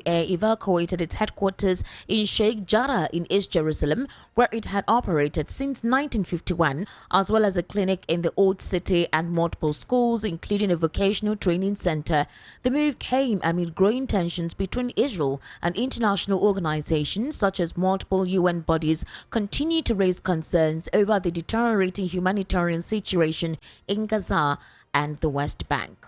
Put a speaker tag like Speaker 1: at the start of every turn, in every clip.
Speaker 1: Air evacuated its headquarters in Sheikh Jarrah in East Jerusalem, where it had operated since 1951, as well as a clinic in the Old City and multiple schools, including a vocational training center. The move came amid growing tensions between Israel and international organizations such as multiple UN bodies continue to raise concerns over the deteriorating humanitarian situation in Gaza and the West Bank.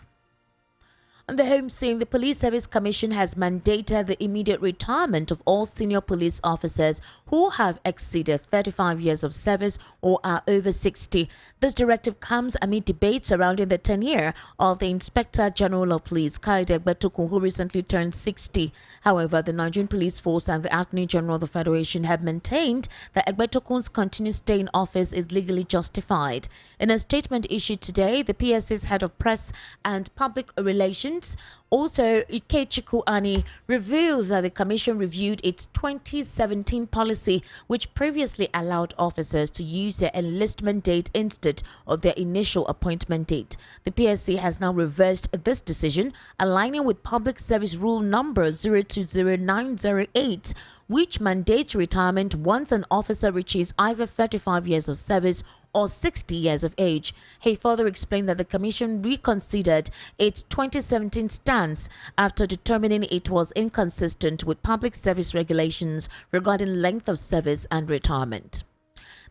Speaker 1: On the home scene, the Police Service Commission has mandated the immediate retirement of all senior police officers who have exceeded 35 years of service or are over 60. This directive comes amid debates surrounding the tenure of the Inspector General of Police, Kaide Egbetokun, who recently turned 60. However, the Nigerian Police Force and the Attorney General of the Federation have maintained that Egbetokun's continued stay in office is legally justified. In a statement issued today, the PSA's head of press and public relations, also Ikechukwu Ani, revealed that the commission reviewed its 2017 policy, which previously allowed officers to use their enlistment date instead of their initial appointment date. The PSA has now reversed this decision, aligning with Public Service Rule number 020908, which mandates retirement once an officer reaches either 35 years of service or 60 years of age. He further explained that the Commission reconsidered its 2017 stance after determining it was inconsistent with public service regulations regarding length of service and retirement.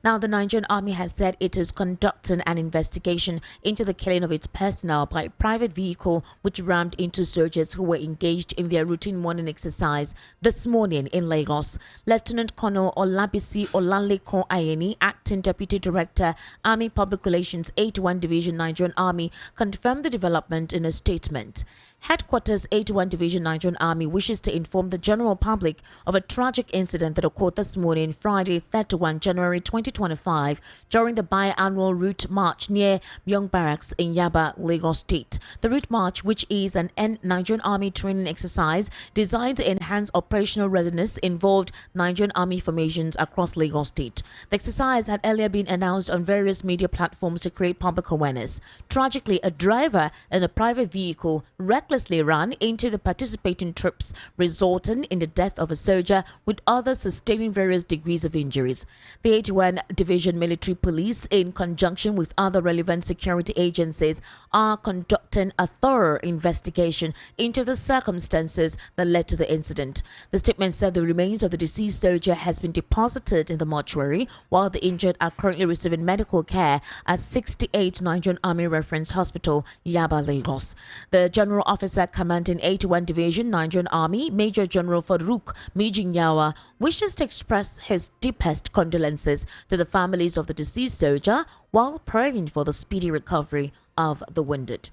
Speaker 1: Now, the Nigerian Army has said it is conducting an investigation into the killing of its personnel by a private vehicle which rammed into soldiers who were engaged in their routine morning exercise this morning in Lagos. Lieutenant Colonel Olabisi Olaleko Ayeni, Acting Deputy Director, Army Public Relations 81 Division Nigerian Army, confirmed the development in a statement. Headquarters 81 Division Nigerian Army wishes to inform the general public of a tragic incident that occurred this morning, Friday, 31 January 2025, during the biannual route march near Myong Barracks in Yaba, Lagos State. The route march, which is an Nigerian Army training exercise designed to enhance operational readiness, involved Nigerian Army formations across Lagos State. The exercise had earlier been announced on various media platforms to create public awareness. Tragically, a driver in a private vehicle recklessly ran into the participating troops, resulting in the death of a soldier, with others sustaining various degrees of injuries. The 81 Division Military Police, in conjunction with other relevant security agencies, are conducting a thorough investigation into the circumstances that led to the incident. The statement said the remains of the deceased soldier has been deposited in the mortuary, while the injured are currently receiving medical care at 68 Nigerian Army Reference Hospital, Yaba, Lagos. The General Officer commanding 81 Division Nigerian Army, Major General Farouk Mijinyawa, wishes to express his deepest condolences to the families of the deceased soldier while praying for the speedy recovery of the wounded.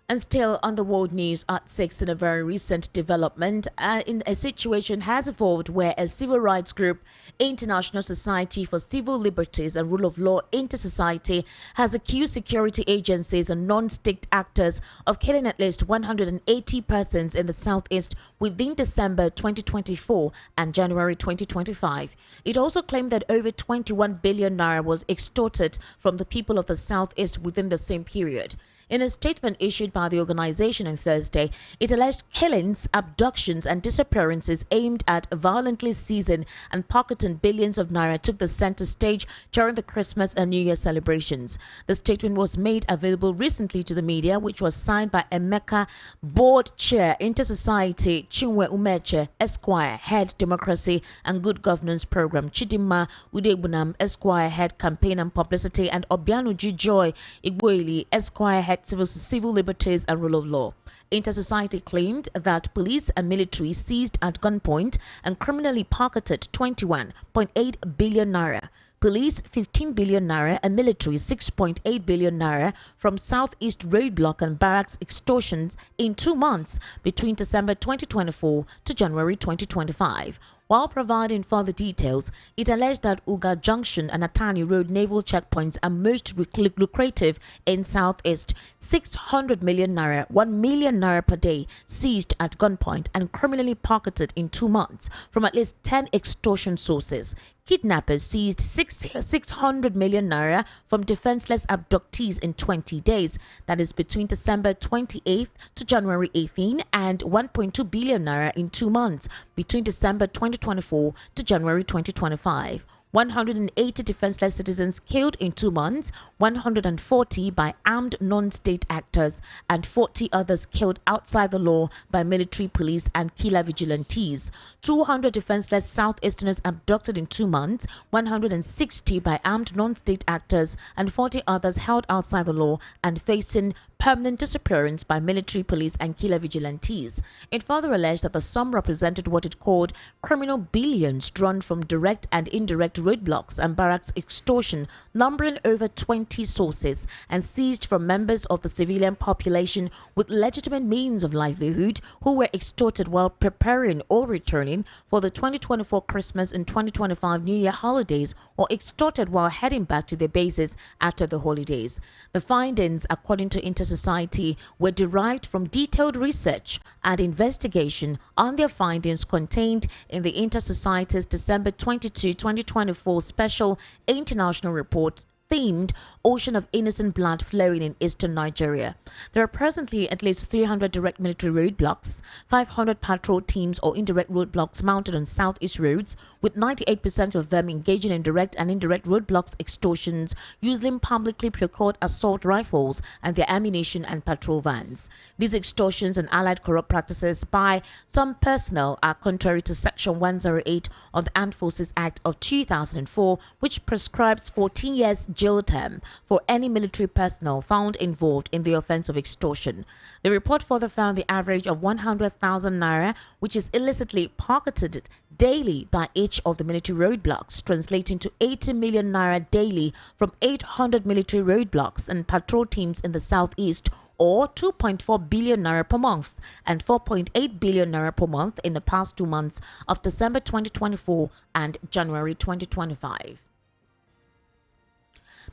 Speaker 1: And still on the world news at 6, in a very recent development, in a situation has evolved where a civil rights group, International Society for Civil Liberties and Rule of Law Inter-Society, has accused security agencies and non-state actors of killing at least 180 persons in the southeast within December 2024 and January 2025. It also claimed that over 21 billion naira was extorted from the people of the southeast within the same period. In a statement issued by the organization on Thursday, it alleged killings, abductions, and disappearances aimed at violently seizing and pocketing billions of naira took the center stage during the Christmas and New Year celebrations. The statement was made available recently to the media, which was signed by Emeka, Board Chair, Inter-Society, Chinwe Umeche, Esquire, Head Democracy and Good Governance Program, Chidima Udebunam, Esquire, Head Campaign and Publicity, and Obianuju Joy Igboili, Esquire, Head Civil Liberties and Rule of Law. Inter-Society claimed that police and military seized at gunpoint and criminally pocketed 21.8 billion naira. Police 15 billion naira and military 6.8 billion naira from Southeast roadblock and barracks extortions in 2 months between December 2024 to January 2025. While providing further details, it alleged that Uga Junction and Atani Road naval checkpoints are most lucrative in Southeast. 600 million naira, 1 million naira per day, seized at gunpoint and criminally pocketed in 2 months from at least 10 extortion sources. Kidnappers seized 600 million naira from defenseless abductees in 20 days, that is between December 28th to January 18, and 1.2 billion naira in 2 months, between December 2024 to January 2025. 180 defenseless citizens killed in 2 months, 140 by armed non-state actors, and 40 others killed outside the law by military, police, and killer vigilantes. 200 defenseless Southeasterners abducted in 2 months, 160 by armed non-state actors, and 40 others held outside the law and facing permanent disappearance by military, police, and killer vigilantes. It further alleged that the sum represented what it called criminal billions drawn from direct and indirect roadblocks and barracks extortion, numbering over 20 sources, and seized from members of the civilian population with legitimate means of livelihood who were extorted while preparing or returning for the 2024 Christmas and 2025 New Year holidays, or extorted while heading back to their bases after the holidays. The findings, according to Society, were derived from detailed research and investigation on their findings contained in the Inter-Society's December 22, 2024 special international report themed Ocean of Innocent Blood Flowing in Eastern Nigeria. There are presently at least 300 direct military roadblocks, 500 patrol teams or indirect roadblocks mounted on southeast roads, with 98% of them engaging in direct and indirect roadblocks extortions using publicly procured assault rifles and their ammunition and patrol vans. These extortions and allied corrupt practices by some personnel are contrary to Section 108 of the Armed Forces Act of 2004, which prescribes 14 years jail term for any military personnel found involved in the offense of extortion. The report further found the average of 100,000 naira, which is illicitly pocketed daily by each of the military roadblocks, translating to 80 million naira daily from 800 military roadblocks and patrol teams in the southeast, or 2.4 billion naira per month and 4.8 billion naira per month in the past 2 months of December 2024 and January 2025.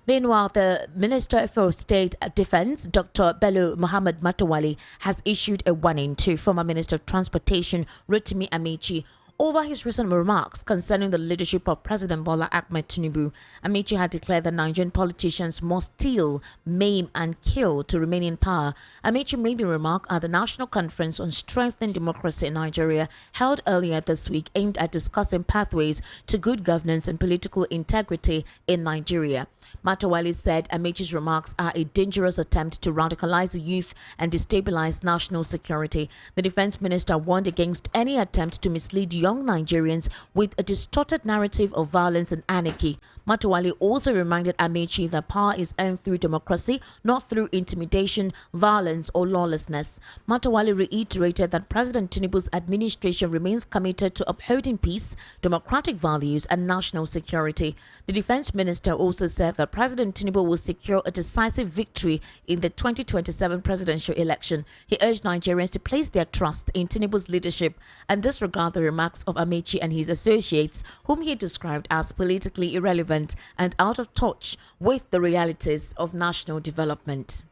Speaker 1: Meanwhile, the Minister for State Defense, Dr. Bello Muhammad Matawali, has issued a warning to former Minister of Transportation, Rotimi Amechi, over his recent remarks concerning the leadership of President Bola Ahmed Tinubu. Amechi had declared that Nigerian politicians must steal, maim, and kill to remain in power. Amechi made the remark at the National Conference on Strengthening Democracy in Nigeria, held earlier this week, aimed at discussing pathways to good governance and political integrity in Nigeria. Matawali said Amechi's remarks are a dangerous attempt to radicalize the youth and destabilize national security. The defense minister warned against any attempt to mislead young Nigerians with a distorted narrative of violence and anarchy. Matawali also reminded Amechi that power is earned through democracy, not through intimidation, violence, or lawlessness. Matawali reiterated that President Tinubu's administration remains committed to upholding peace, democratic values, and national security. The defense minister also said that President Tinubu will secure a decisive victory in the 2027 presidential election. He urged Nigerians to place their trust in Tinubu's leadership and disregard the remarks of Amechi and his associates, whom he described as politically irrelevant and out of touch with the realities of national development.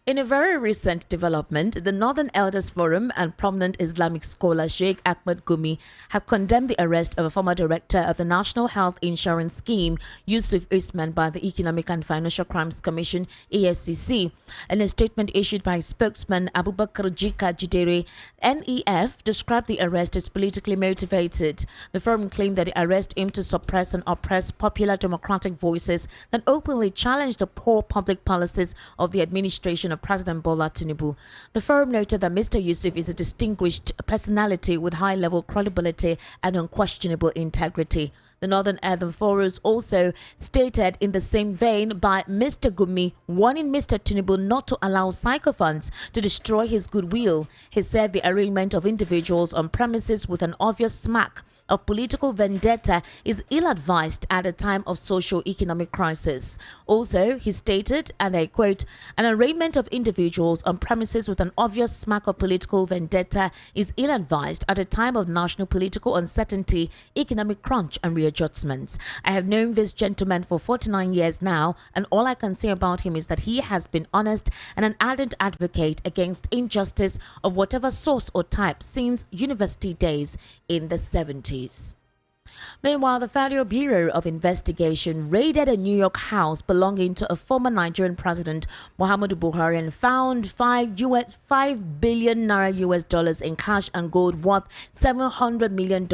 Speaker 1: In a very recent development, the Northern Elders Forum and prominent Islamic scholar Sheikh Ahmed Gumi have condemned the arrest of a former director of the National Health Insurance Scheme, Yusuf Usman, by the Economic and Financial Crimes Commission, EFCC. In a statement issued by spokesman Abubakar Jika Jidere, NEF described the arrest as politically motivated. The forum claimed that the arrest aimed to suppress and oppress popular democratic voices that openly challenged the poor public policies of the administration of President Bola Tinubu. The forum noted that Mr. Yusuf is a distinguished personality with high-level credibility and unquestionable integrity. The Northern Elders Forum also stated in the same vein by Mr. Gumi, warning Mr. Tinubu not to allow sycophants to destroy his goodwill. He said the arraignment of individuals on premises with an obvious smack of political vendetta is ill-advised at a time of socio-economic crisis. Also, he stated, and I quote, "An arraignment of individuals on premises with an obvious smack of political vendetta is ill-advised at a time of national political uncertainty, economic crunch and readjustments. I have known this gentleman for 49 years now, and all I can say about him is that he has been honest and an ardent advocate against injustice of whatever source or type since university days in the 70s." Meanwhile, the Federal Bureau of Investigation raided a New York house belonging to a former Nigerian president, Muhammadu Buhari, and found 5 billion naira US dollars in cash and gold worth $700 million.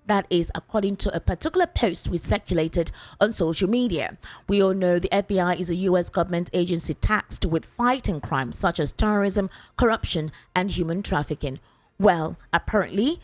Speaker 1: That is according to a particular post which circulated on social media. We all know the FBI is a US government agency tasked with fighting crimes such as terrorism, corruption, and human trafficking. Well, apparently,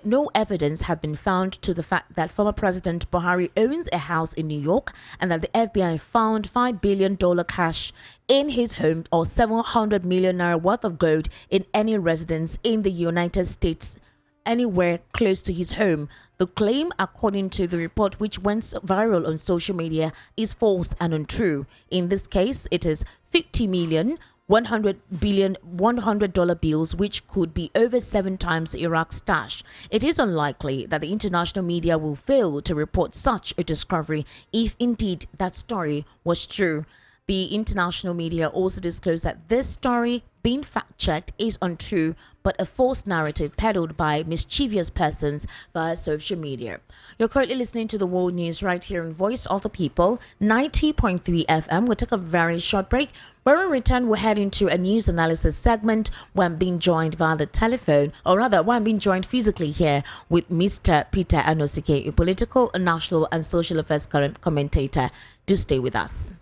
Speaker 1: no evidence had been found to the fact that former President Buhari owns a house in New York and that the FBI found $5 billion cash in his home or 700 million naira worth of gold in any residence in the United States anywhere close to his home. The claim, according to the report which went viral on social media, is false and untrue. In this case, it is 50 million. 100 billion $100 bills, which could be over 7 times Iraq's stash. It is unlikely that the international media will fail to report such a discovery if indeed that story was true. The international media also disclosed that this story, being fact-checked, is untrue, but a false narrative peddled by mischievous persons via social media. You're currently listening to the World News right here on Voice of the People, 90.3 FM. We'll take a very short break. When we return, we'll head into a news analysis segment where I'm being joined via the telephone, or rather, where I'm being joined physically here with Mr. Peter Anosike, a political, national, and social affairs current commentator. Do stay with us.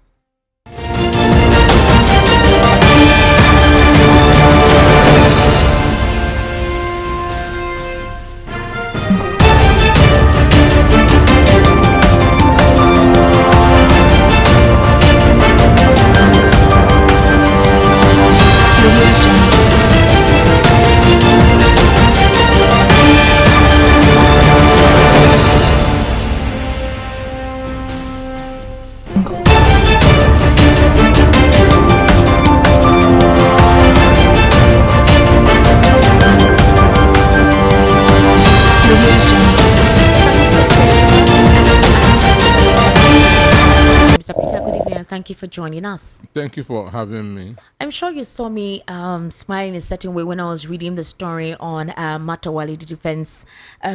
Speaker 1: Thank you for joining us.
Speaker 2: Thank you for having me.
Speaker 1: I'm sure you saw me smiling a certain way when I was reading the story on Matawali, the defense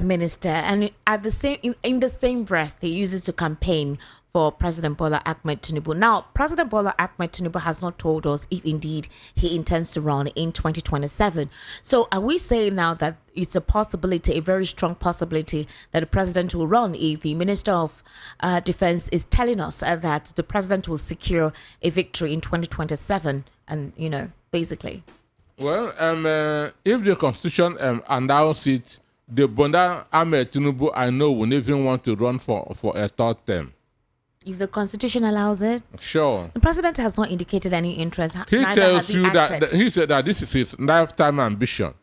Speaker 1: minister, and at the same in the same breath, he uses to campaign for President Bola Ahmed Tinubu. Now, President Bola Ahmed Tinubu has not told us if indeed he intends to run in 2027. So are we saying now that it's a possibility, a very strong possibility, that the president will run if the Minister of Defense is telling us that the president will secure a victory in 2027? And, you know, basically.
Speaker 2: Well, if the Constitution allows it, the Bola Ahmed Tinubu, I know, will never want to run for a third term.
Speaker 1: If the Constitution allows it?
Speaker 2: Sure.
Speaker 1: The president has not indicated any interest.
Speaker 2: He tells you that he said that this is his lifetime ambition.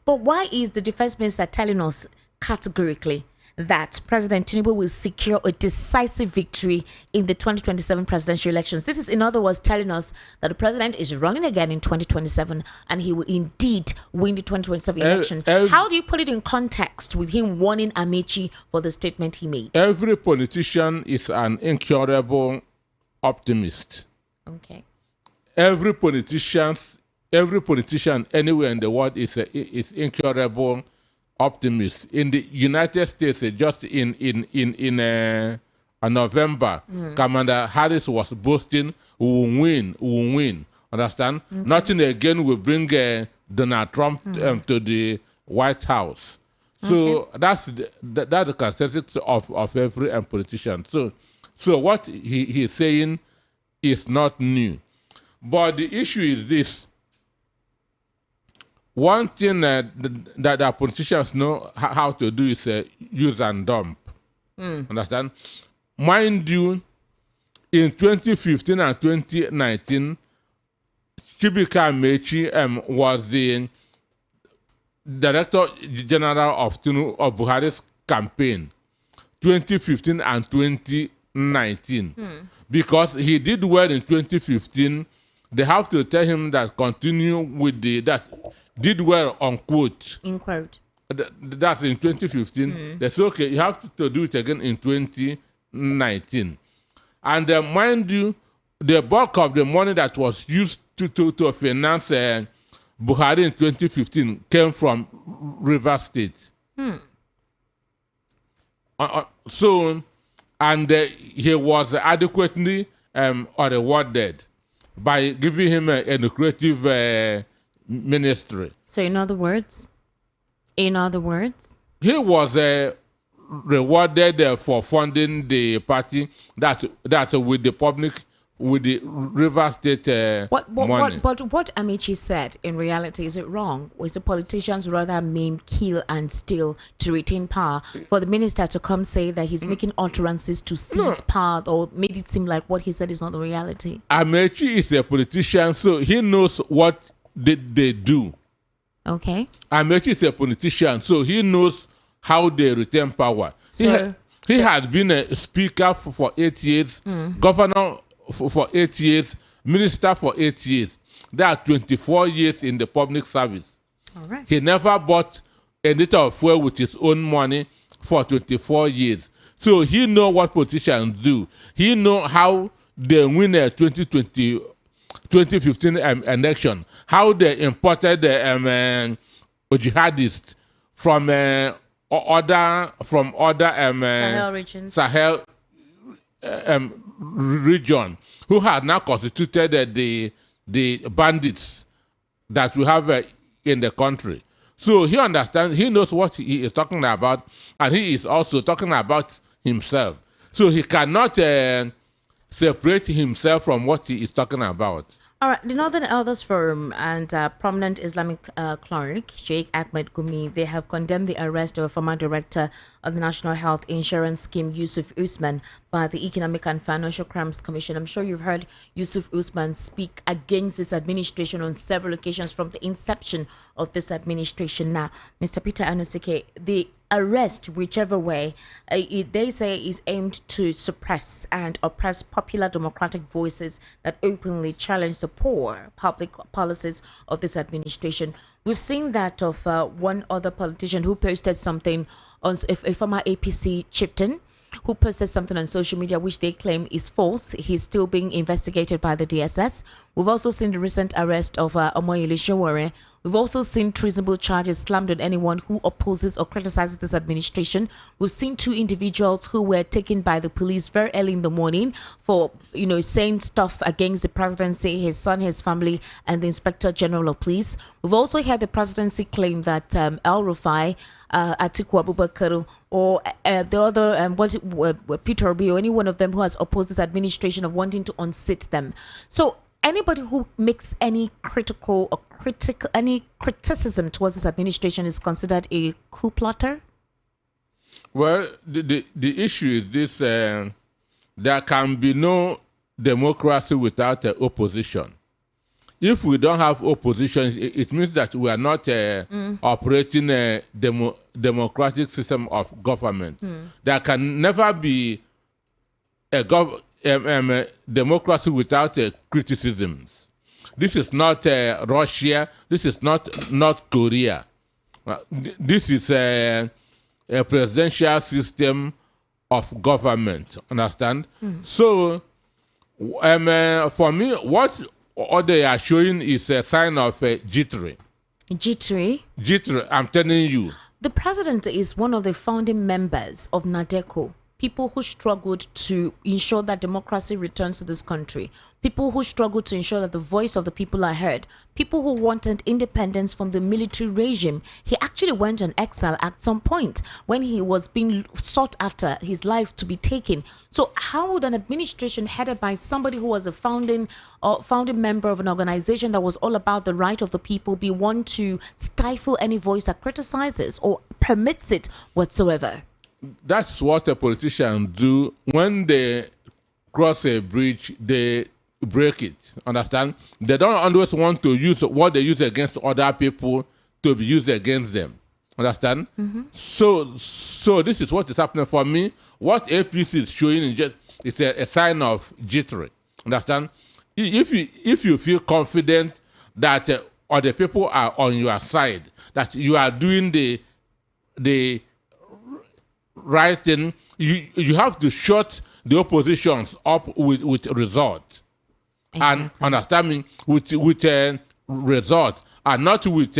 Speaker 1: But why is the defense minister telling us categorically that President Tinubu will secure a decisive victory in the 2027 presidential elections? This is, in other words, telling us that the president is running again in 2027 and he will indeed win the 2027 election. How do you put it in context with him warning Amechi for the statement he made?
Speaker 2: Every politician is an incurable optimist.
Speaker 1: Okay.
Speaker 2: Every politician anywhere in the world is incurable optimist. In the United States, just in November, Kamala Harris was boasting, we will win. Understand? Mm-hmm. Nothing again will bring Donald Trump to the White House. So that's the characteristics of every politician. So what he is saying is not new. But the issue is this. One thing that our politicians know how to do is use and dump. Understand? Mind you, in 2015 and 2019, Chibika Amechi was Director General of Buhari's campaign, 2015 and 2019. Because he did well in 2015, they have to tell him that continue with that did well, unquote.
Speaker 1: In quote.
Speaker 2: That's in 2015. They say, okay, you have to do it again in 2019. And mind you, the bulk of the money that was used to finance Buhari in 2015 came from Rivers State. So, and he was adequately rewarded by giving him a lucrative ministry.
Speaker 1: So in other words, he
Speaker 2: was rewarded for funding the party that's with the public, with the River State money.
Speaker 1: But what Amici said, in reality, is it wrong? Was the politicians rather maim, kill, and steal to retain power? For the minister to come say that he's making utterances to seize power, or made it seem like what he said is not the reality?
Speaker 2: Amici is a politician, so he knows what they do.
Speaker 1: Okay.
Speaker 2: Amici is a politician, so he knows how they retain power.
Speaker 1: So,
Speaker 2: he has been a speaker for 8 years, governor for 8 years, minister for 8 years. There are 24 years in the public service.
Speaker 1: all right.
Speaker 2: He never bought a liter of fuel with his own money for 24 years. So he know what politicians do. He know how they win a 2015 election, how they imported the jihadists from other Sahel region, who had now constituted the bandits that we have in the country. So he understands, he knows what he is talking about, and he is also talking about himself. So he cannot separate himself from what he is talking about.
Speaker 1: All right, the Northern Elders Forum and prominent Islamic cleric Sheikh Ahmed Gumi, they have condemned the arrest of a former director of the National Health Insurance Scheme, Yusuf Usman, by the Economic and Financial Crimes Commission. I'm sure you've heard Yusuf Usman speak against this administration on several occasions from the inception of this administration. Now, Mr. Peter Anusike, the arrest, whichever way, they say is aimed to suppress and oppress popular democratic voices that openly challenge the poor public policies of this administration. We've seen that of one other politician who posted something on a former APC chieftain who posted something on social media which they claim is false. He's still being investigated by the DSS. We've also seen the recent arrest of Omoyele Sowore. We've also seen treasonable charges slammed on anyone who opposes or criticizes this administration. We've seen 2 individuals who were taken by the police very early in the morning for, saying stuff against the presidency, his son, his family, and the Inspector General of Police. We've also heard the presidency claim that El Rufai, Atiku Abubakar, or the other, Peter Obi, or any one of them who has opposed this administration of wanting to unseat them. So anybody who makes any criticism towards this administration is considered a coup plotter?
Speaker 2: Well, the issue is this: there can be no democracy without opposition. If we don't have opposition, it means that we are not operating a democratic system of government. There can never be a democracy without criticisms. This is not Russia. This is not North Korea. This is a presidential system of government. Understand? So, for me, what they are showing is a sign of jittery.
Speaker 1: Jittery?
Speaker 2: Jittery, I'm telling you.
Speaker 1: The president is one of the founding members of NADECO. People who struggled to ensure that democracy returns to this country. People who struggled to ensure that the voice of the people are heard. People who wanted independence from the military regime. He actually went on exile at some point when he was being sought after, his life to be taken. So how would an administration headed by somebody who was a founding member of an organization that was all about the right of the people be one to stifle any voice that criticizes or permits it whatsoever?
Speaker 2: That's what a politician do. When they cross a bridge, they break it. Understand? They don't always want to use what they use against other people to be used against them. Understand? So this is what is happening for me. What APC is showing is just it's a sign of jittery. Understand? If you feel confident that other people are on your side, that you are doing the right thing, you have to shut the oppositions up with results. And understand me, with results, and not with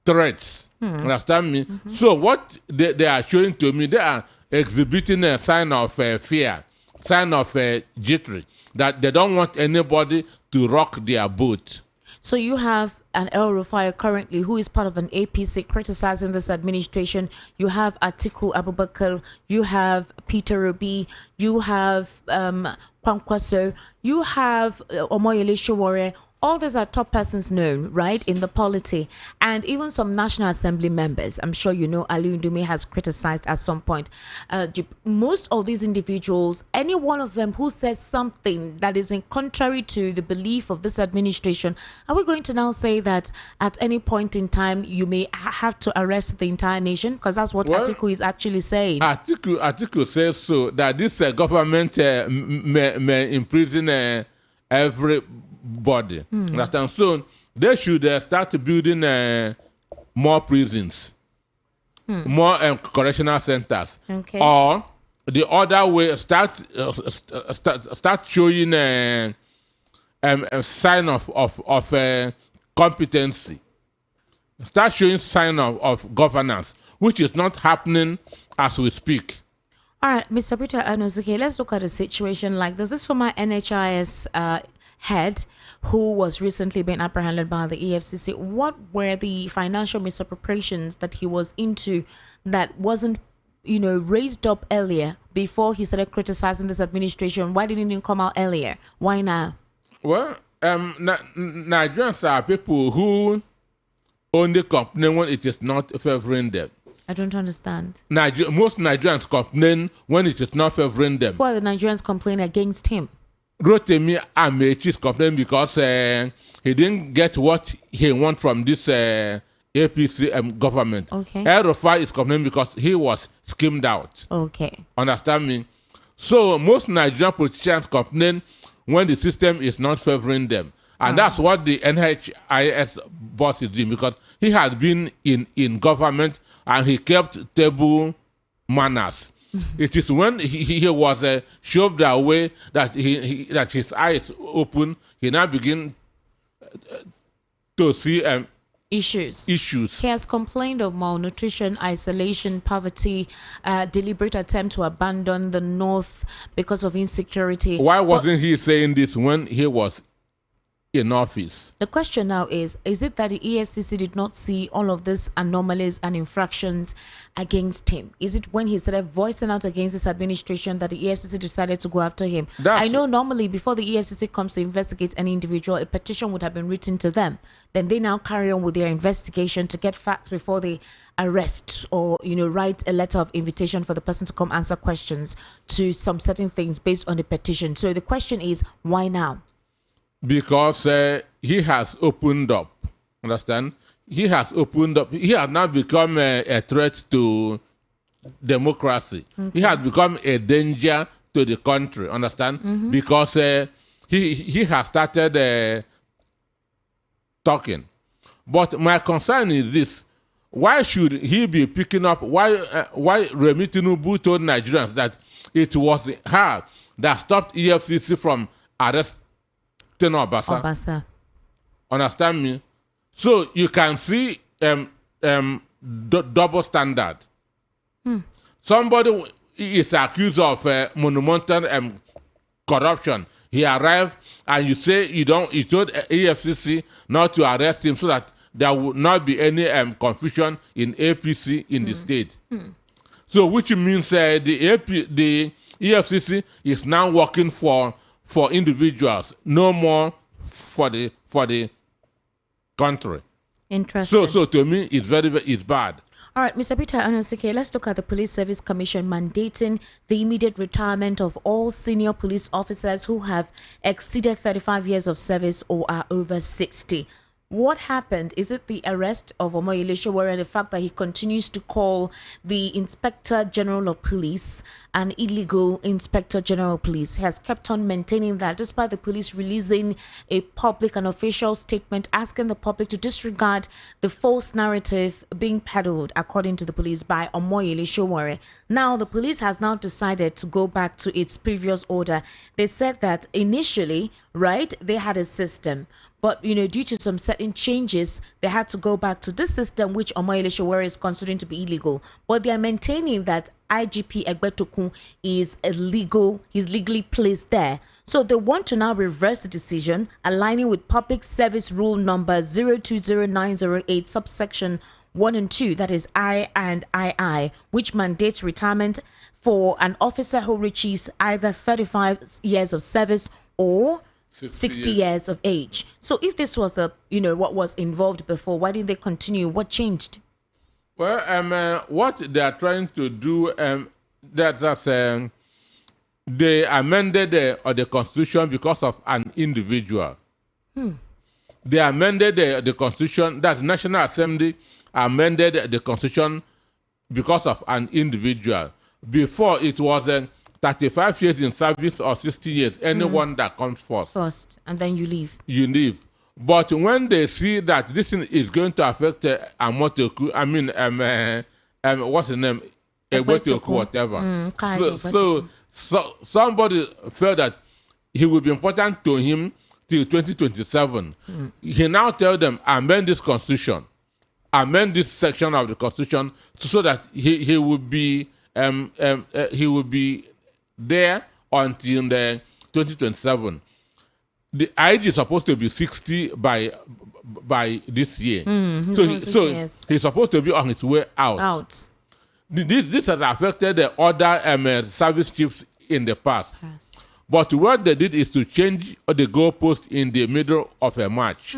Speaker 2: threats. Understand me? So what they are showing to me, they are exhibiting a sign of fear, sign of jittery, that they don't want anybody to rock their boat.
Speaker 1: So you have an El Rufai currently who is part of an APC criticizing this administration. You have Atiku Abubakar, you have Peter Obi, you have Kwankwaso, you have Omoyele Sowore. All these are top persons known, right, in the polity, and even some National Assembly members. I'm sure you know Ali Ndume has criticized at some point. Most of these individuals, any one of them who says something that is in contrary to the belief of this administration, are we going to now say that at any point in time you may have to arrest the entire nation? Because that's what Atiku is actually saying.
Speaker 2: Atiku says so, that this government may imprison everybody. Understand? So they should start building more prisons, more correctional centers, or the other way, start showing a sign of competency, start showing sign of governance, which is not happening as we speak.
Speaker 1: All right, Mr. Peter Anozuke, let's look at a situation like this. This is from our NHIS head who was recently being apprehended by the EFCC. What were the financial misappropriations that he was into that wasn't, raised up earlier before he started criticizing this administration? Why didn't it come out earlier? Why now?
Speaker 2: Well, Nigerians are people who only complain when it is not favoring them.
Speaker 1: I don't understand.
Speaker 2: Most Nigerians complain when it is not favoring them.
Speaker 1: Who are the Nigerians complaining against him?
Speaker 2: Rotimi Amechi is complaining because he didn't get what he wants from this APC government.
Speaker 1: Okay.
Speaker 2: El Rufai is complaining because he was skimmed out.
Speaker 1: Okay.
Speaker 2: Understand me? So most Nigerian politicians complain when the system is not favoring them. And that's what the NHIS boss is doing, because he has been in government and he kept table manners. It is when he was shoved away that that his eyes open. He now begin to see issues.
Speaker 1: He has complained of malnutrition, isolation, poverty, deliberate attempt to abandon the North because of insecurity.
Speaker 2: Why wasn't he saying this when he was in office?
Speaker 1: The question now is it that the EFCC did not see all of these anomalies and infractions against him? Is it when he started voicing out against this administration that the EFCC decided to go after him? I know normally before the EFCC comes to investigate any individual, a petition would have been written to them. Then they now carry on with their investigation to get facts before they arrest or, write a letter of invitation for the person to come answer questions to some certain things based on the petition. So the question is, why now?
Speaker 2: Because he has opened up. Understand? He has opened up. He has now become a threat to democracy. He has become a danger to the country. Understand? Because he has started talking. But my concern is this: why should he be picking up? Why Remi Tinubu told Nigerians that it was her that stopped EFCC from arresting Obasa. Understand me? So you can see double standard. Somebody is accused of monumental corruption. He arrived and you say you told EFCC not to arrest him so that there would not be any confusion in APC in the state. So which means the EFCC is now working for individuals, no more for the country.
Speaker 1: Interesting.
Speaker 2: So to me, it's bad.
Speaker 1: All right, Mr. Peter Anozuke, let's look at the Police Service Commission mandating the immediate retirement of all senior police officers who have exceeded 35 years of service or are over 60. What happened? Is it the arrest of Omoyele Sowore and the fact that he continues to call the Inspector General of Police an illegal Inspector General of Police? He has kept on maintaining that despite the police releasing a public and official statement asking the public to disregard the false narrative being peddled, according to the police, by Omoyele Sowore. Now, the police has now decided to go back to its previous order. They said that initially, right, they had a system. But, due to some certain changes, they had to go back to this system, which Omoyele Sowore is considering to be illegal. But they are maintaining that IGP Egbetokun is illegal, he's legally placed there. So they want to now reverse the decision, aligning with Public Service Rule number 020908, subsection 1 and 2, that is I and II, which mandates retirement for an officer who reaches either 35 years of service or 60 years of age. So if this was what was involved before, why didn't they continue? What changed?
Speaker 2: Well, what they are trying to do, they amended the Constitution because of an individual. They amended the Constitution, that's National Assembly amended the Constitution because of an individual. Before, it was 35 years in service or 60 years, anyone that comes first.
Speaker 1: And then you leave.
Speaker 2: You leave. But when they see that this thing is going to affect Amotoku, what's the name? Egbetoku, whatever. So somebody felt that it would be important to him till 2027. He now tells them, amend this constitution, amend this section of the constitution so that he would be there until the 2027. The IG is supposed to be 60 by this year. He's supposed to be on his way out. This has affected the other service chiefs in the past. But what they did is to change the goalpost in the middle of a match.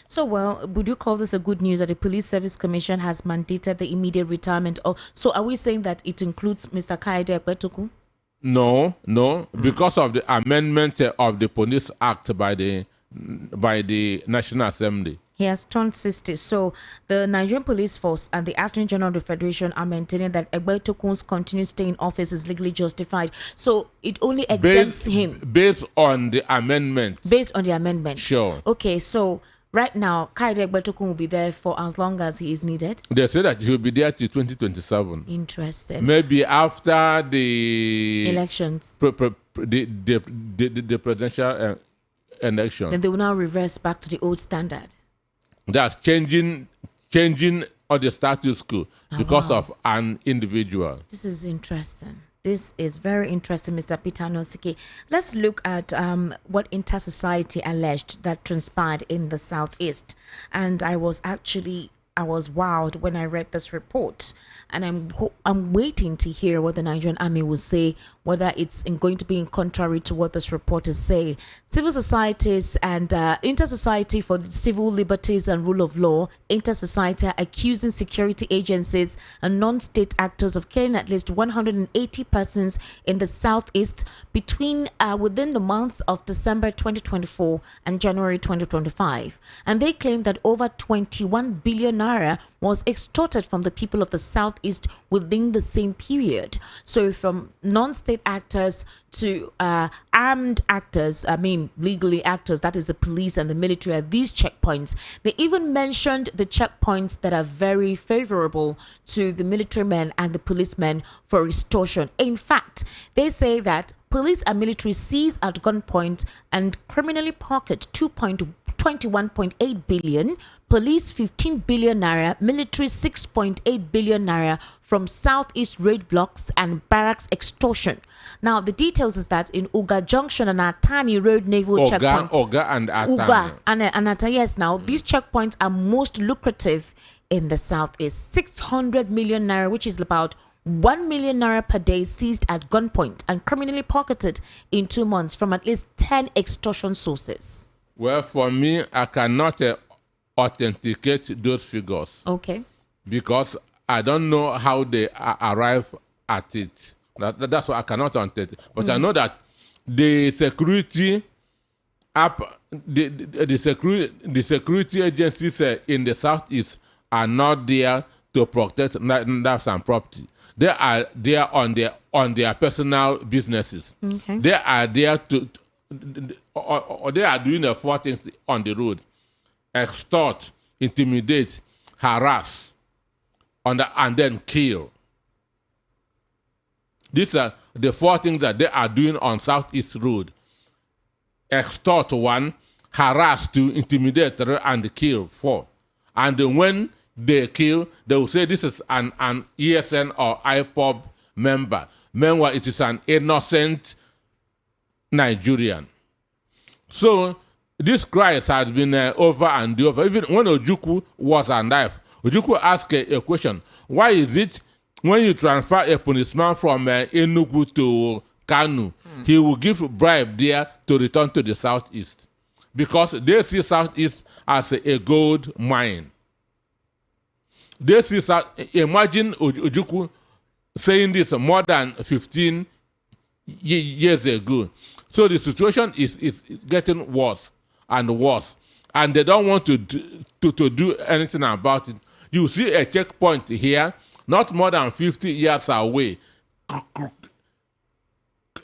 Speaker 1: So, would you call this a good news that the Police Service Commission has mandated the immediate retirement? So are we saying that it includes Mr. Kaide Egbetoku?
Speaker 2: No, because of the amendment of the Police Act by the National Assembly.
Speaker 1: He has turned 60. So the Nigerian Police Force and the Attorney General of the Federation are maintaining that Egbetokun's continued stay in office is legally justified. So it only exempts him.
Speaker 2: Based on the amendment.
Speaker 1: Based on the amendment.
Speaker 2: Sure.
Speaker 1: Okay, so right now, Kaide Egbetokun will be there for as long as he is needed.
Speaker 2: They say that he will be there till 2027.
Speaker 1: Interesting.
Speaker 2: Maybe after the
Speaker 1: elections,
Speaker 2: the presidential election.
Speaker 1: Then they will now reverse back to the old standard.
Speaker 2: That's changing of the status quo because of an individual.
Speaker 1: This is interesting. This is very interesting, Mr. Peter Nosike. Let's look at what Inter-Society alleged that transpired in the Southeast. And I was wowed when I read this report. And I'm waiting to hear what the Nigerian Army will say, whether it's going to be in contrary to what this report is saying. Civil societies and Inter-Society for Civil Liberties and Rule of Law, Inter-Society, are accusing security agencies and non-state actors of killing at least 180 persons in the Southeast within the months of December 2024 and January 2025. And they claim that over 21 billion naira was extorted from the people of the Southeast within the same period. So from non-state actors to armed actors, legally actors, that is the police and the military, at these checkpoints. They even mentioned the checkpoints that are very favorable to the military men and the policemen for extortion. In fact, they say that police and military seize at gunpoint and criminally pocket 21.8 billion, police 15 billion naira, military 6.8 billion naira from Southeast raid blocks and barracks extortion. Now, the details is that in Uga Junction and Atani Road Naval Checkpoint.
Speaker 2: Uga and Atani.
Speaker 1: Uga and Atani, yes. Now, these checkpoints are most lucrative in the Southeast. 600 million naira, which is about 1 million naira per day, seized at gunpoint and criminally pocketed in 2 months from at least 10 extortion sources.
Speaker 2: Well, for me, I cannot authenticate those figures.
Speaker 1: Okay.
Speaker 2: Because I don't know how they arrive at it. That's why I cannot authenticate. But I know that the security the security agencies in the southeast are not there to protect lives and property. They are there on their personal businesses.
Speaker 1: Okay.
Speaker 2: They are there or they are doing the four things on the road: extort, intimidate, harass, and then kill. These are the four things that they are doing on Southeast Road. Extort one, harass two, intimidate three, and kill four. And when they kill, they will say this is an ESN or IPOB member. Meanwhile, it is an innocent Nigerian. So this crisis has been over and over. Even when Ojukwu was alive, Ojukwu asked a question: why is it when you transfer a policeman from Enugu to Kanu, he will give bribe there to return to the southeast? Because they see southeast as a gold mine. They see imagine Ojukwu saying this more than 15 years ago. So the situation is getting worse and worse, and they don't want to do anything about it. You see a checkpoint here, not more than 50 years away.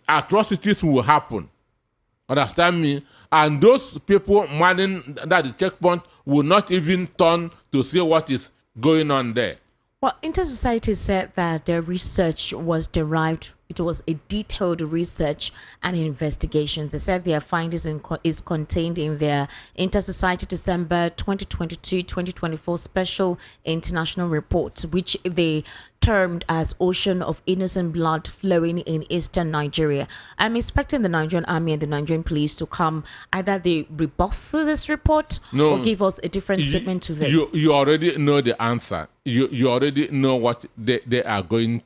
Speaker 2: Atrocities will happen. Understand me? And those people manning that the checkpoint will not even turn to see what is going on there.
Speaker 1: Well, Inter-Society said that their research was derived, it was a detailed research and investigations. They said their findings is contained in their Inter-Society December 2022-2024 Special International Report, which they termed as Ocean of Innocent Blood Flowing in Eastern Nigeria. I'm expecting the Nigerian Army and the Nigerian police to come, either they rebuff this report or give us a different statement to this.
Speaker 2: You already know the answer. You already know what they are going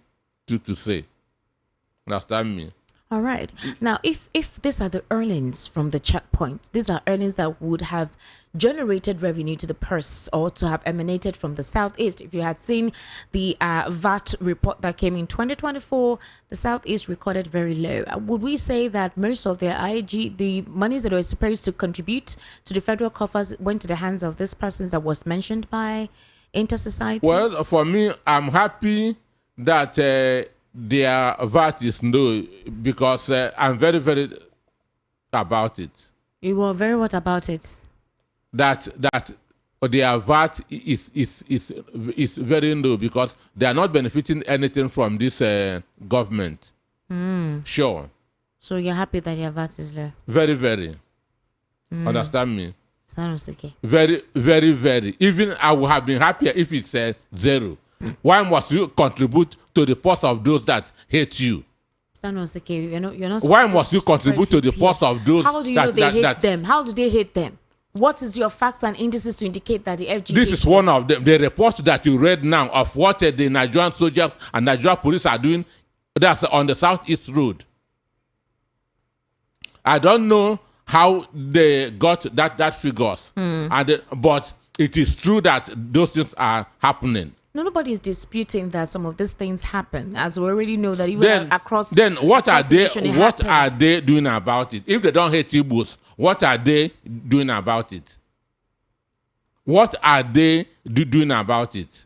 Speaker 2: to say. Understand me?
Speaker 1: All right. Now, if these are the earnings from the checkpoints, these are earnings that would have generated revenue to the purse or to have emanated from the southeast. If you had seen the VAT report that came in 2024, the southeast recorded very low. Would we say that most of their IG, the monies that were supposed to contribute to the federal coffers, went to the hands of this person that was mentioned by Inter-Society?
Speaker 2: Well, for me, I'm happy that their VAT is low, because I'm very, very about it.
Speaker 1: You were very what about it?
Speaker 2: That their VAT is very low because they are not benefiting anything from this government. Sure.
Speaker 1: So you're happy that your VAT is low?
Speaker 2: Very, very. Understand me?
Speaker 1: Sounds okay.
Speaker 2: Very, very, very. Even I would have been happier if it said zero. Why must you contribute to the purse of those that hate you?
Speaker 1: Sounds okay. You're not.
Speaker 2: Why must you contribute to the purse of those?
Speaker 1: How do you know they hate them? How do they hate them? What is your facts and indices to indicate that the FG?
Speaker 2: This is one of them. The report that you read now of what the Nigerian soldiers and Nigerian police are doing, that's on the Southeast Road. I don't know how they got that figures, but it is true that those things are happening.
Speaker 1: No, nobody is disputing that some of these things happen, as we already know that even across.
Speaker 2: Then what are they? What
Speaker 1: happens.
Speaker 2: are they doing about it? If they don't hate Igbos, what are they doing about it? What are they doing about it?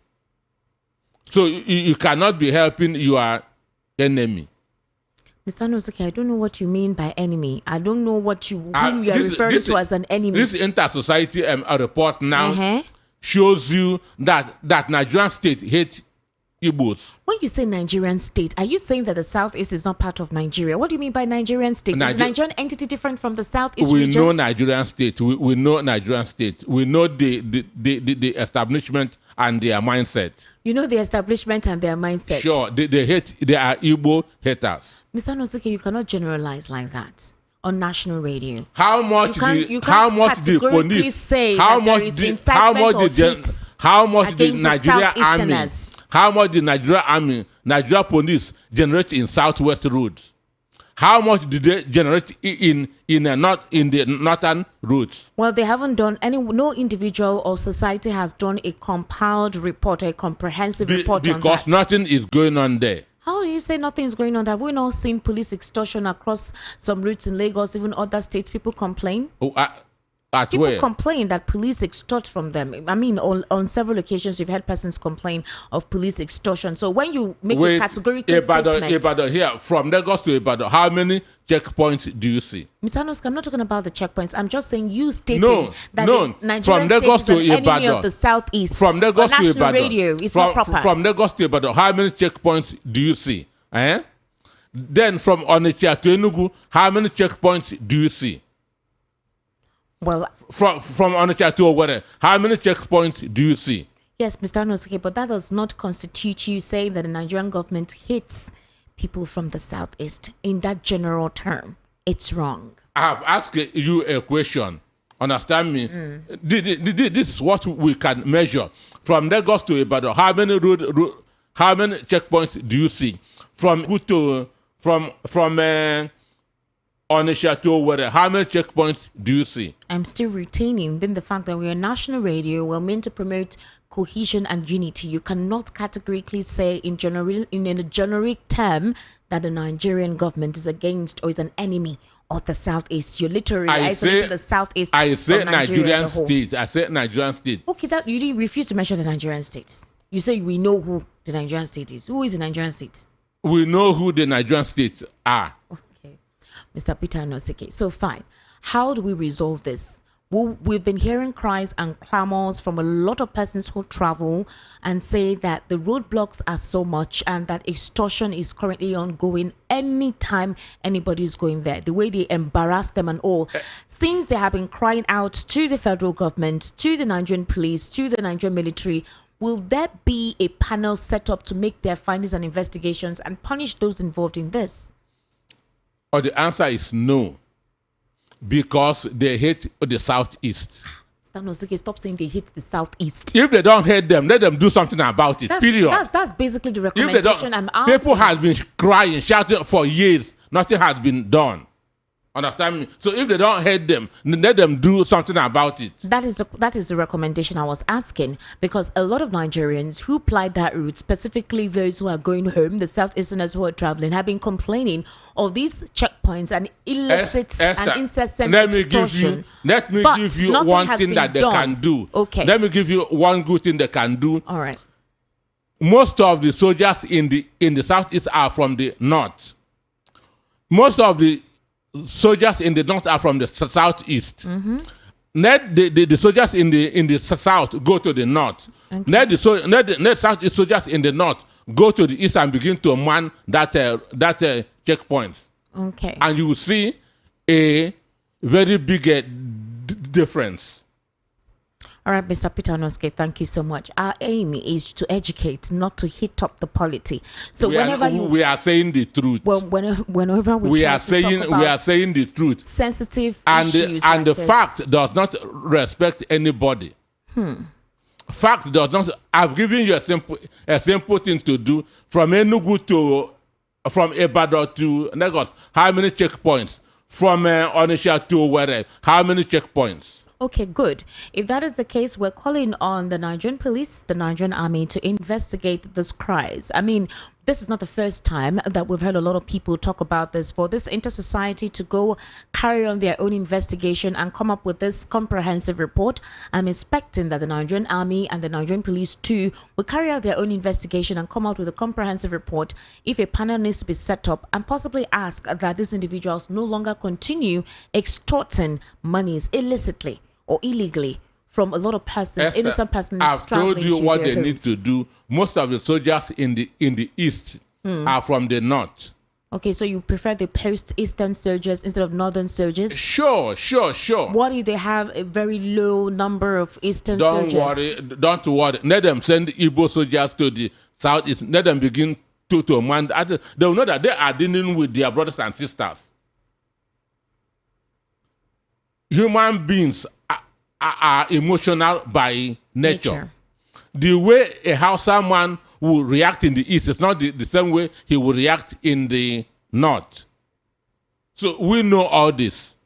Speaker 2: So you cannot be helping your enemy.
Speaker 1: Mr. Nosuke, I don't know what you mean by enemy. I don't know what whom you are referring to as an enemy.
Speaker 2: This Inter-Society report now shows you that Nigerian state hates Igbos.
Speaker 1: When you say Nigerian state, are you saying that the Southeast is not part of Nigeria? What do you mean by Nigerian state? Is Nigerian entity different from the Southeast region?
Speaker 2: We know Nigerian state. We know Nigerian state. We know the establishment and their mindset.
Speaker 1: You know the establishment and their mindset.
Speaker 2: Sure, they hate. They are Igbo haters.
Speaker 1: Mr. Nosuke, you cannot generalize like that on national radio.
Speaker 2: How much the police
Speaker 1: say
Speaker 2: how
Speaker 1: much
Speaker 2: the Nigerian army, Nigeria police generate in Southwest roads? How much did they generate in the northern roads?
Speaker 1: Well, they haven't done no individual or society has done a compiled report, a comprehensive report on that.
Speaker 2: Because nothing is going on there.
Speaker 1: How do you you say nothing is going on? Have we not seen police extortion across some routes in Lagos, even other states? People complain.
Speaker 2: At
Speaker 1: People
Speaker 2: where?
Speaker 1: complain that police extort from them. I mean, on several occasions, you've had persons complain of police extortion. So when you make a categorical statement...
Speaker 2: Ibadan here, from Lagos to Ibadan, how many checkpoints do you see?
Speaker 1: Mr. Anuska, I'm not talking about the checkpoints. I'm just saying you stating that
Speaker 2: the
Speaker 1: Nigerian
Speaker 2: from Lagos
Speaker 1: state is
Speaker 2: to
Speaker 1: an enemy
Speaker 2: Ibadan,
Speaker 1: of the Southeast.
Speaker 2: From Lagos to Ibadan,
Speaker 1: radio, it's not proper.
Speaker 2: From Lagos to Ibadan, how many checkpoints do you see? Then from Onitsha to Enugu, how many checkpoints do you see?
Speaker 1: Well,
Speaker 2: from Onitsha to Owerri, how many checkpoints do you see?
Speaker 1: Yes, Mr. Anuska, but that does not constitute you saying that the Nigerian government hates people from the Southeast in that general term. It's wrong.
Speaker 2: I have asked you a question. Understand me? This is what we can measure. From Lagos to Ibadan, how many checkpoints do you see? From Onitsha to Owerri, how many checkpoints do you see?
Speaker 1: I'm still retaining then the fact that we're a national radio. We're meant to promote cohesion and unity. You cannot categorically say in a generic term that the Nigerian government is against or is an enemy of the Southeast. You're literally isolating the Southeast.
Speaker 2: I say Nigerian state. I say Nigerian state.
Speaker 1: Okay, that you refuse to mention the Nigerian states. You say we know who the Nigerian state is. Who is the Nigerian state?
Speaker 2: We know who the Nigerian states are.
Speaker 1: Mr. Peter Nosike. So fine. How do we resolve this? Well, we've been hearing cries and clamors from a lot of persons who travel and say that the roadblocks are so much and that extortion is currently ongoing anytime anybody is going there. The way they embarrass them and all. Since they have been crying out to the federal government, to the Nigerian police, to the Nigerian military, will there be a panel set up to make their findings and investigations and punish those involved in this?
Speaker 2: Or the answer is no, because they hate the Southeast.
Speaker 1: Stop saying they hate the Southeast.
Speaker 2: If they don't hate them, let them do something about it. Period.
Speaker 1: That's basically the recommendation I'm asking.
Speaker 2: People have been crying, shouting for years. Nothing has been done. Understand me? So if they don't hate them, let them do something about it.
Speaker 1: That is the recommendation I was asking, because a lot of Nigerians who plied that route, specifically those who are going home, the Southeasterners who are traveling, have been complaining of these checkpoints and illicit and incessant extortion.
Speaker 2: Let me give you one thing that they can do.
Speaker 1: Okay.
Speaker 2: Let me give you one good thing they can do.
Speaker 1: All right.
Speaker 2: Most of the soldiers in the Southeast are from the North. Most of the soldiers in the North are from the Southeast. Let the soldiers in the South go to the North. Okay. Let the Southeast soldiers in the North go to the East and begin to man that checkpoints.
Speaker 1: Okay.
Speaker 2: And you will see a very big difference.
Speaker 1: All right, Mr. Peter Noske, thank you so much. Our aim is to educate, not to hit up the polity. So we
Speaker 2: are saying the truth.
Speaker 1: Well, whenever we
Speaker 2: are saying the truth.
Speaker 1: Sensitive
Speaker 2: issues and the fact does not respect anybody. Fact does not. I've given you a simple thing to do from Enugu from Ibadan to Lagos. How many checkpoints? From Onitsha to Owerri, how many checkpoints?
Speaker 1: Okay, good. If that is the case, we're calling on the Nigerian police, the Nigerian army to investigate these cries. I mean, this is not the first time that we've heard a lot of people talk about this. For this inter-society to go carry on their own investigation and come up with this comprehensive report, I'm expecting that the Nigerian army and the Nigerian police too will carry out their own investigation and come out with a comprehensive report if a panel needs to be set up, and possibly ask that these individuals no longer continue extorting monies illicitly or illegally from a lot of persons, innocent persons.
Speaker 2: I've told you what they need to do. Most of the soldiers in the East are from the North.
Speaker 1: Okay, so you prefer the post-Eastern soldiers instead of Northern soldiers?
Speaker 2: Sure.
Speaker 1: What if they have a very low number of Eastern soldiers?
Speaker 2: Don't worry. Let them send Igbo soldiers to the Southeast. Let them begin to man. They will know that they are dealing with their brothers and sisters. Human beings are emotional by nature. The way a Hausa man will react in the East is not the same way he will react in the North. So we know all this.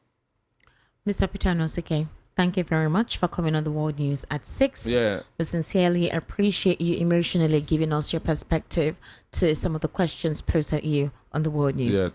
Speaker 1: Mr. Peter Nosike, Thank you very much for coming on the World News at 6.
Speaker 2: Yeah.
Speaker 1: We sincerely appreciate you emotionally giving us your perspective to some of the questions posed at you on the World News.
Speaker 2: Yeah.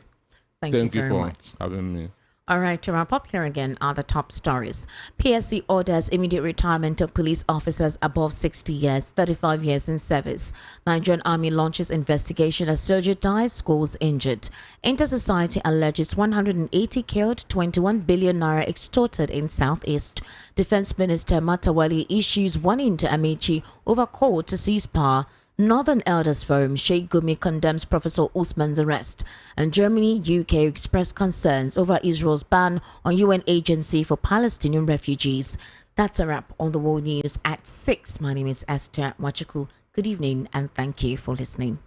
Speaker 1: Thank you very
Speaker 2: for
Speaker 1: much.
Speaker 2: having me.
Speaker 1: All right, to wrap up here again are the top stories. PSC orders immediate retirement of police officers above 60 years, 35 years in service. Nigerian Army launches investigation as soldier dies, schools injured. Inter-Society alleges 180 killed, 21 billion naira extorted in Southeast. Defense Minister Matawali issues warning to Amici over call to cease power. Northern Elders Forum, Sheikh Gumi condemns Professor Usman's arrest, and Germany, UK express concerns over Israel's ban on UN agency for Palestinian refugees. That's a wrap on the World News at 6. My name is Esther Machuku. Good evening and thank you for listening.